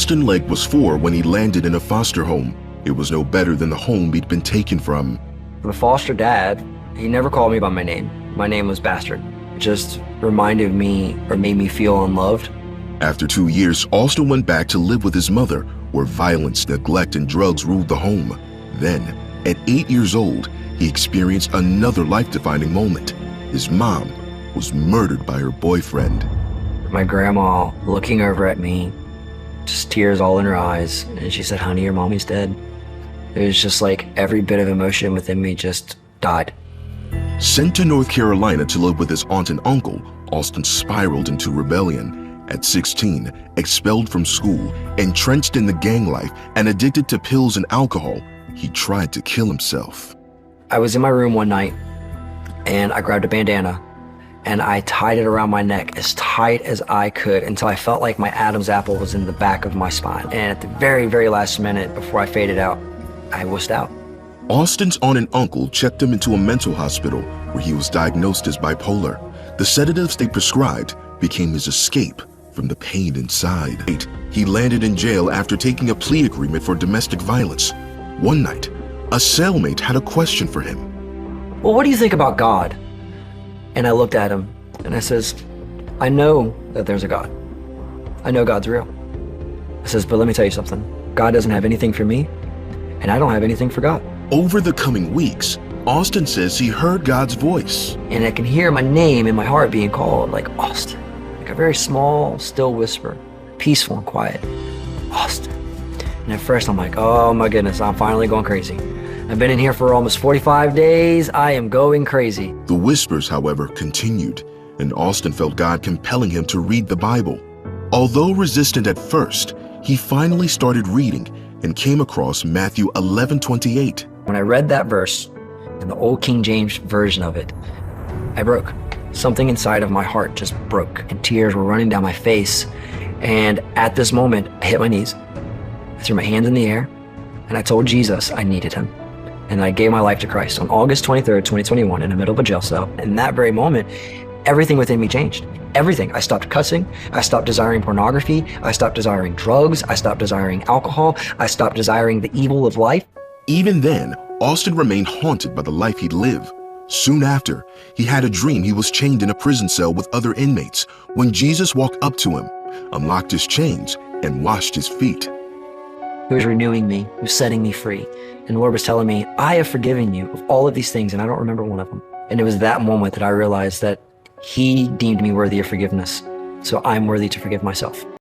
Austin Legg was 4 when he landed in a foster home. It was no better than the home he'd been taken from. The foster dad, he never called me by my name. My name was Bastard. It just reminded me or made me feel unloved. After 2 years, Austin went back to live with his mother, where violence, neglect, and drugs ruled the home. Then, at 8 years old, he experienced another life-defining moment. His mom was murdered by her boyfriend. My grandma looking over at me, just tears all in her eyes, and she said, "Honey, your mommy's dead." It was just like every bit of emotion within me just died. Sent to North Carolina to live with his aunt and uncle, Austin spiraled into rebellion. At 16, expelled from school, entrenched in the gang life, and addicted to pills and alcohol, he tried to kill himself. I was in my room one night, and I grabbed a bandana, and I tied it around my neck as tight as I could until I felt like my Adam's apple was in the back of my spine. And at the very, very last minute before I faded out, I wussed out. Austin's aunt and uncle checked him into a mental hospital where he was diagnosed as bipolar. The sedatives they prescribed became his escape from the pain inside. He landed in jail after taking a plea agreement for domestic violence. One night, a cellmate had a question for him. "Well, what do you think about God?" And I looked at him and I says, "I know that there's a God. I know God's real." I says, "But let me tell you something. God doesn't have anything for me, and I don't have anything for God." Over the coming weeks, Austin says he heard God's voice. And I can hear my name in my heart being called, like Austin. Like a very small, still whisper, peaceful and quiet. Austin. And at first I'm like, oh my goodness, I'm finally going crazy. I've been in here for almost 45 days. I am going crazy. The whispers, however, continued, and Austin felt God compelling him to read the Bible. Although resistant at first, he finally started reading and came across Matthew 11:28. When I read that verse in the old King James version of it, I broke. Something inside of my heart just broke, and tears were running down my face. And at this moment, I hit my knees. I threw my hands in the air, and I told Jesus I needed him. And I gave my life to Christ on August 23rd, 2021, in the middle of a jail cell. In that very moment, everything within me changed. Everything. I stopped cussing. I stopped desiring pornography. I stopped desiring drugs. I stopped desiring alcohol. I stopped desiring the evil of life. Even then, Austin remained haunted by the life he'd lived. Soon after, he had a dream he was chained in a prison cell with other inmates when Jesus walked up to him, unlocked his chains, and washed his feet. He was renewing me. He was setting me free. And the Lord was telling me, I have forgiven you of all of these things, and I don't remember one of them. And it was that moment that I realized that He deemed me worthy of forgiveness. So I'm worthy to forgive myself.